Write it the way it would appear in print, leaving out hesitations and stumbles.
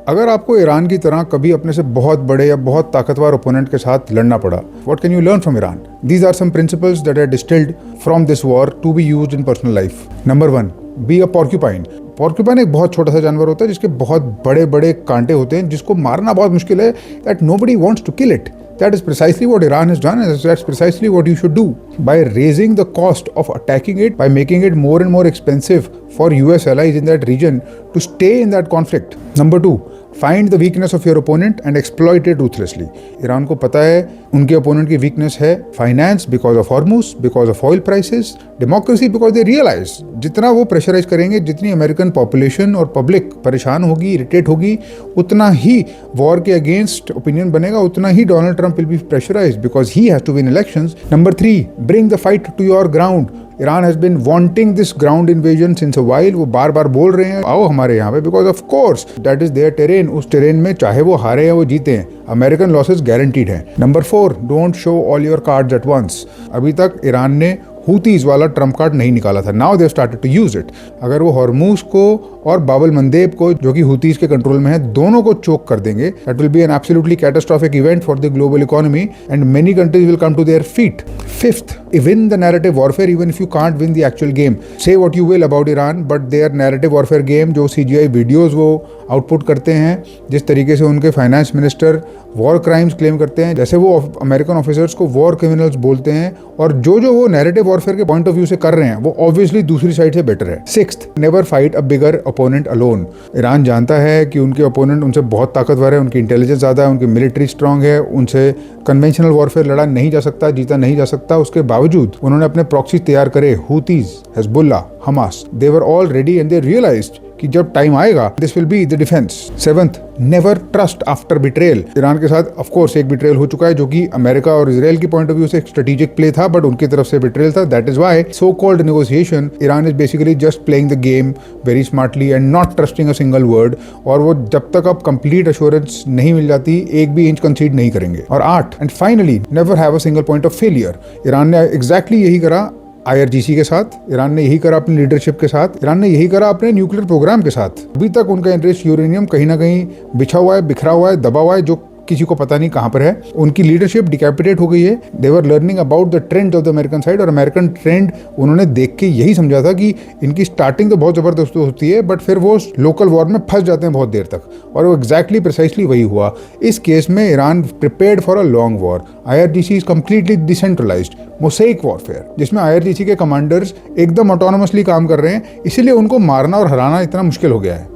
अगर आपको ईरान की तरह कभी अपने से बहुत बड़े या बहुत ताकतवर ओपोनेंट के साथ लड़ना पड़ा, what can you learn from Iran? These are some principles that are distilled from this war to be used in personal life. Number 1, be a porcupine. Porcupine एक बहुत छोटा सा जानवर होता है जिसके बहुत बड़े बड़े कांटे होते हैं, जिसको मारना बहुत मुश्किल है, that nobody wants to kill it. That is precisely what Iran has done, and that's precisely what you should do. By raising the cost of attacking it, by making it more and more expensive for US allies in that region to stay in that conflict. Number 2, find the weakness of your opponent and exploit it ruthlessly. Iran को पता है उनके opponent की weakness है finance, because of Hormuz, because of oil prices, democracy, because they realise जितना वो pressurise करेंगे, जितनी अमेरिकन पॉपुलेशन और पब्लिक परेशान होगी, इरिटेट होगी, उतना ही वॉर के अगेंस्ट ओपिनियन बनेगा, उतना ही Donald Trump will be pressurised because he has to win elections. Number 3, bring the fight to your ground. Iran has been wanting this ground invasion since a while. वो बार बार बोल रहे हैं आओ हमारे यहाँ पे, because of course that is their terrain. उस टेरेन में चाहे वो हारे या वो जीते हैं, अमेरिकन लॉसेस गारंटीड हैं. Number 4, don't show all your cards at once. अभी तक ईरान ने हूतीज वाला ट्रम्प कार्ड नहीं निकाला था. Now they started to use it. अगर वो हॉर्मूज को और बाबल मंदेब को, जो कि हूतीज के कंट्रोल में है, दोनों को चोक कर देंगे, that will be an absolutely catastrophic event for the global economy and many countries will come to their feet. 5th, win the narrative warfare even if you can't win the actual game. Say what you will about Iran, but their narrative warfare game, जो CGI videos वो output करते हैं, जिस तरीके से उनके finance minister war crimes claim करते हैं, जैसे वो अमेरिकन ऑफिसर्स को वॉर क्रिमिनल्स बोलते हैं, और जो वो नैरेटिव वॉरफेयर के पॉइंट ऑफ व्यू से कर रहे हैं, वो ऑब्वियसली दूसरी साइड से बेटर है. 6th, never fight a bigger opponent alone. Iran जानता है कि उनके ओपोनेंट उनसे बहुत ताकतवर है, उनकी इंटेलिजेंस ज़्यादा है, उनकी मिलिट्री स्ट्रांग है, उनसे कन्वेंशनल वॉरफेयर लड़ा नहीं जा सकता, जीता नहीं जा सकता. उसके बावजूद उन्होंने अपने प्रॉक्सी तैयार करे, Houthis, Hezbollah, Hamas. They were all ready and they realised कि जब टाइम आएगा this will be the defence. 7th, never trust after betrayal. Iran के साथ ऑफ कोर्स एक बिट्रेयल हो चुका है, जो कि अमेरिका और इजराइल की पॉइंट ऑफ व्यू से एक स्ट्रेटेजिक प्ले था, बट उनकी तरफ से बिट्रेयल था. That is why so called negotiation. Iran is basically just playing the game very smartly and not trusting a single word. और वो जब तक अब कंप्लीट एश्योरेंस नहीं मिल जाती, एक भी इंच कंसीड नहीं करेंगे. और 8 and finally, never have a single point of failure. Iran ने एग्जैक्टली यही करा IRGC के साथ, ईरान ने यही करा अपनी लीडरशिप के साथ, ईरान ने यही करा अपने न्यूक्लियर प्रोग्राम के साथ. अभी तक उनका इंटरेस्ट यूरेनियम कहीं ना कहीं बिछा हुआ है, बिखरा हुआ है, दबा हुआ है, जो किसी को पता नहीं कहाँ पर है. उनकी लीडरशिप डिकैपिटेट हो गई है. They were learning about the trend of the American side, और अमेरिकन ट्रेंड उन्होंने देख के यही समझा था कि इनकी स्टार्टिंग तो बहुत ज़बरदस्त होती है, बट फिर वो लोकल वॉर में फंस जाते हैं बहुत देर तक, और वो एग्जैक्टली प्रिसाइसली वही हुआ. इस केस में Iran prepared for a long war. IRGC is completely decentralised mosaic warfare, जिसमें IRGC के कमांडर्स एकदम ऑटोनोमसली काम कर रहे हैं, इसीलिए उनको मारना और हराना इतना मुश्किल हो गया है.